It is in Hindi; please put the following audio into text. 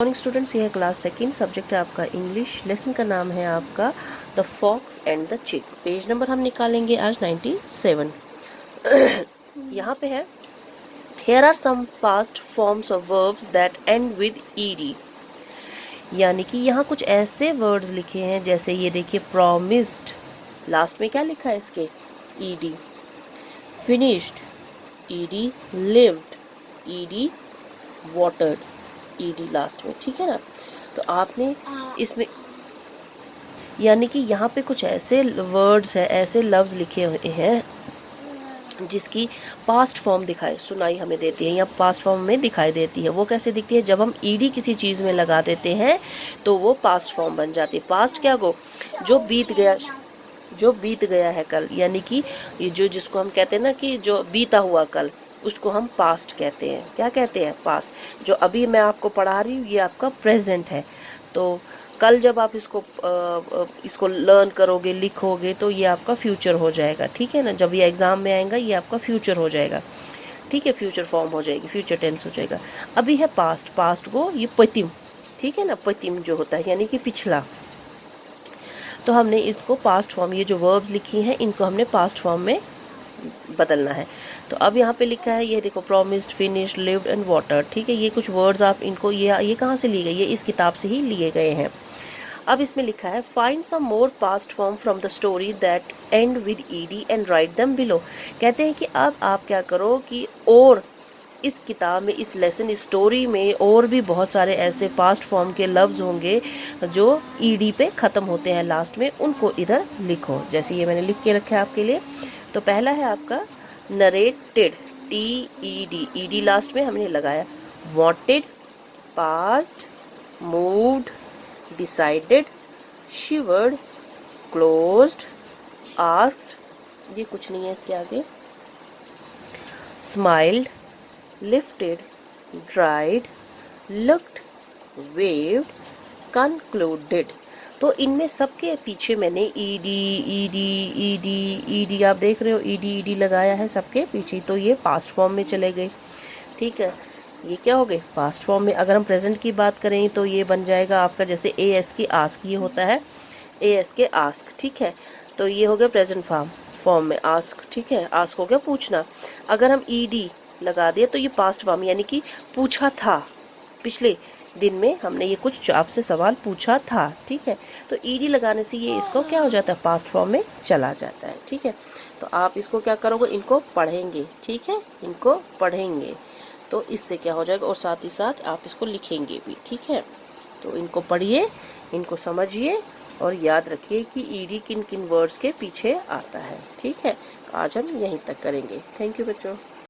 मॉर्निंग स्टूडेंट्स, ये है क्लास सेकंड। सब्जेक्ट है आपका इंग्लिश। लेसन का नाम है आपका the fox and the chick. Page number हम निकालेंगे आज 97। यहाँ पे है here are some past forms of verbs that end with ED. यानी कि यहाँ कुछ ऐसे वर्ड्स लिखे हैं, जैसे ये देखिए प्रॉमिस्ड, लास्ट में क्या लिखा है इसके, ED. Finished, ED. Lived, ED. Watered, ED last में, ठीक है ना। तो आपने इसमें यानी कि यहाँ पे कुछ ऐसे वर्ड्स हैं, ऐसे लफ्ज़ लिखे हुए हैं जिसकी पास्ट फॉर्म दिखाई सुनाई हमें देती है या पास्ट फॉर्म में दिखाई देती है। वो कैसे दिखती है, जब हम ईडी किसी चीज़ में लगा देते हैं तो वो पास्ट फॉर्म बन जाती है। पास्ट क्या गो, जो बीत गया है कल, यानी कि ये जो जिसको हम कहते हैं ना कि जो बीता हुआ कल, उसको हम पास्ट कहते हैं। क्या कहते हैं, पास्ट। जो अभी मैं आपको पढ़ा रही हूँ ये आपका प्रेजेंट है। तो कल जब आप इसको लर्न करोगे, लिखोगे, तो ये आपका फ्यूचर हो जाएगा, ठीक है ना। जब ये एग्ज़ाम में आएगा ये आपका फ्यूचर हो जाएगा, ठीक है। फ्यूचर फॉर्म हो जाएगी, फ्यूचर टेंस हो जाएगा। अभी है पास्ट, पास्ट को ये पतिम, ठीक है ना, पतिम जो होता है यानी कि पिछला। तो हमने इसको पास्ट फॉर्म, ये जो वर्ब्स लिखी हैं इनको हमने पास्ट फॉर्म में बदलना है। तो अब यहाँ पे लिखा है, ये देखो promised, finished, lived and water, ठीक है। ये कुछ वर्ड्स आप इनको, ये कहाँ से लिए गए, ये इस किताब से ही लिए गए हैं। अब इसमें लिखा है find some more past form from the story that end with ED and write them below. कहते हैं कि अब आप क्या करो कि और इस किताब में, इस लेसन, इस स्टोरी में और भी बहुत सारे ऐसे पास्ट फॉर्म के लफ्ज़ होंगे जो ईडी पे ख़त्म होते हैं लास्ट में, उनको इधर लिखो। जैसे ये मैंने लिख के रखा है आपके लिए। तो पहला है आपका नरेटेड, TED, ईडी लास्ट में हमने लगाया। Wanted, past, moved, decided, शिवर्ड, closed, asked, ये कुछ नहीं है इसके आगे। Smiled, lifted, dried, looked, waived, concluded. तो इनमें सबके पीछे मैंने ईडी ईडी ईडी ईडी, आप देख रहे हो ईडी ईडी लगाया है सबके पीछे। तो ये पास्ट फॉर्म में चले गए, ठीक है। ये क्या हो गए, पास्ट फॉर्म में। अगर हम प्रेजेंट की बात करें तो ये बन जाएगा आपका, जैसे AS की आस्क, ये होता है AS के आस्क, ठीक है। तो ये हो गया प्रेजेंट फॉर्म में आस्क, ठीक है। आस्क हो गया पूछना। अगर हम ED लगा दिया तो ये पास्ट फॉर्म, यानी कि पूछा था, पिछले दिन में हमने ये कुछ आपसे सवाल पूछा था, ठीक है। तो ED लगाने से ये इसको क्या हो जाता है, पास्ट फॉर्म में चला जाता है, ठीक है। तो आप इसको क्या करोगे, इनको पढ़ेंगे, ठीक है, इनको पढ़ेंगे तो इससे क्या हो जाएगा, और साथ ही साथ आप इसको लिखेंगे भी, ठीक है। तो इनको पढ़िए, इनको समझिए और याद रखिए कि ED किन किन वर्ड्स के पीछे आता है, ठीक है। तो आज हम यहीं तक करेंगे। थैंक यू बच्चों।